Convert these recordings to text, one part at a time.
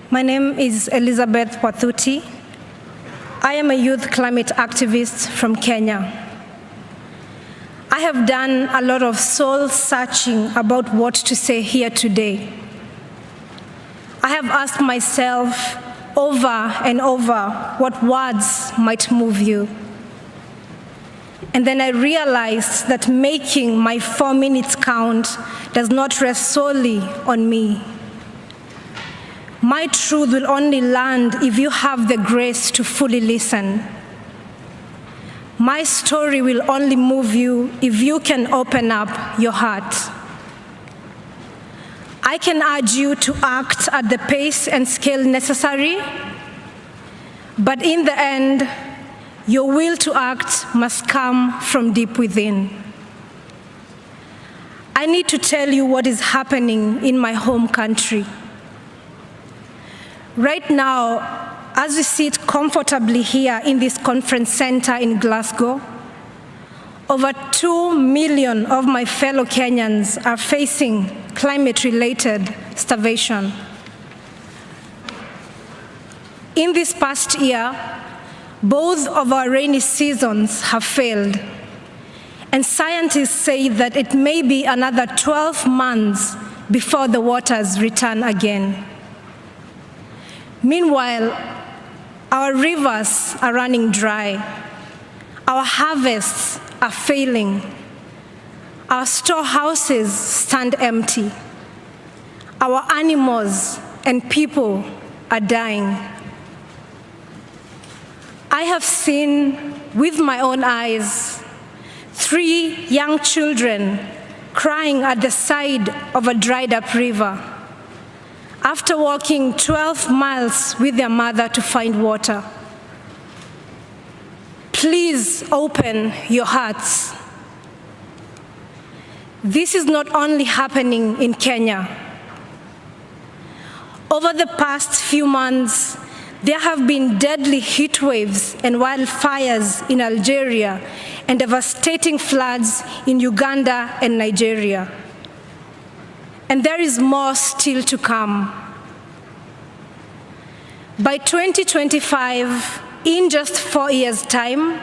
My name is Elizabeth Wathuti. I am a youth climate activist from Kenya. I have done a lot of soul searching about what to say here today. I have asked myself over and over what words might move you. And then I realized that making my 4 minutes count does not rest solely on me. My truth will only land if you have the grace to fully listen. My story will only move you if you can open up your heart. I can urge you to act at the pace and scale necessary, but in the end, your will to act must come from deep within. I need to tell you what is happening in my home country. Right now, as we sit comfortably here in this conference center in Glasgow, over 2 million of my fellow Kenyans are facing climate-related starvation. In this past year, both of our rainy seasons have failed, and scientists say that it may be another 12 months before the waters return again. Meanwhile, our rivers are running dry, our harvests are failing, our storehouses stand empty, our animals and people are dying. I have seen with my own eyes 3 young children crying at the side of a dried up river after walking 12 miles with their mother to find water. Please open your hearts. This is not only happening in Kenya. Over the past few months, there have been deadly heat waves and wildfires in Algeria and devastating floods in Uganda and Nigeria. And there is more still to come. By 2025, in just 4 years' time,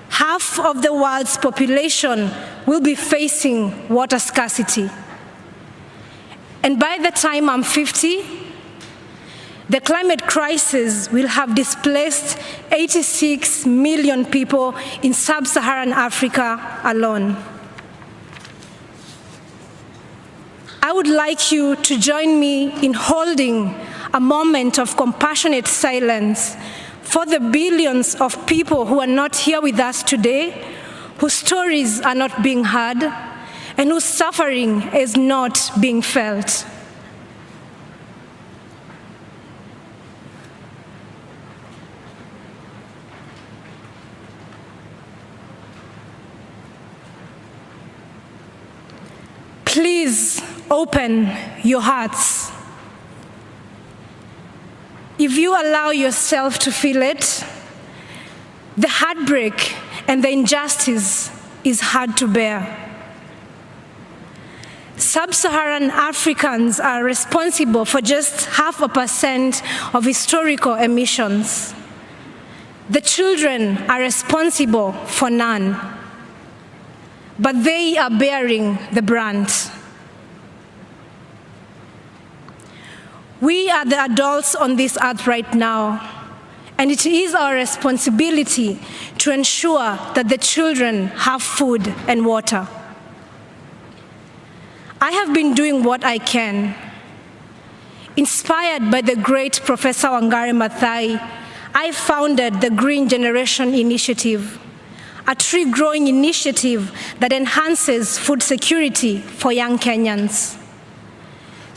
half of the world's population will be facing water scarcity. And by the time I'm 50, the climate crisis will have displaced 86 million people in sub-Saharan Africa alone. I would like you to join me in holding a moment of compassionate silence for the billions of people who are not here with us today, whose stories are not being heard, and whose suffering is not being felt. Please open your hearts. If you allow yourself to feel it, the heartbreak and the injustice is hard to bear. Sub-Saharan Africans are responsible for just 0.5% of historical emissions. The children are responsible for none, but they are bearing the brunt. We are the adults on this earth right now, and it is our responsibility to ensure that the children have food and water. I have been doing what I can. Inspired by the great Professor Wangari Maathai, I founded the Green Generation Initiative, a tree-growing initiative that enhances food security for young Kenyans.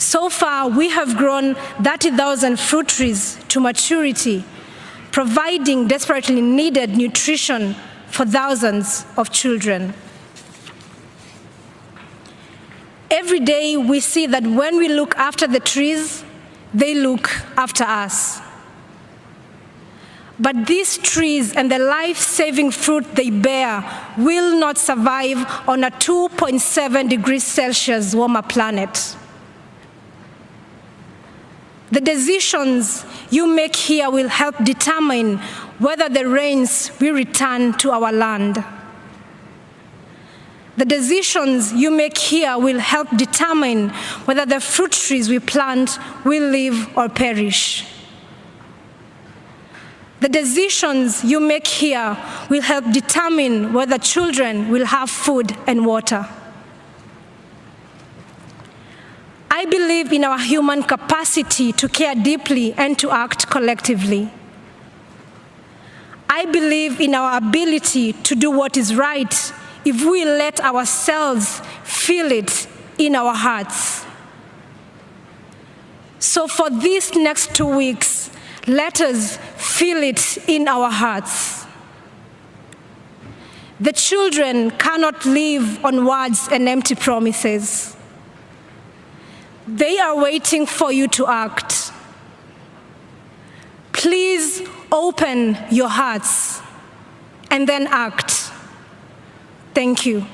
So far, we have grown 30,000 fruit trees to maturity, providing desperately needed nutrition for thousands of children. Every day, we see that when we look after the trees, they look after us. But these trees and the life-saving fruit they bear will not survive on a 2.7 degrees Celsius warmer planet. The decisions you make here will help determine whether the rains will return to our land. The decisions you make here will help determine whether the fruit trees we plant will live or perish. The decisions you make here will help determine whether children will have food and water. I believe in our human capacity to care deeply and to act collectively. I believe in our ability to do what is right if we let ourselves feel it in our hearts. So for these next 2 weeks, let us feel it in our hearts. The children cannot live on words and empty promises. They are waiting for you to act. Please open your hearts and then act. Thank you.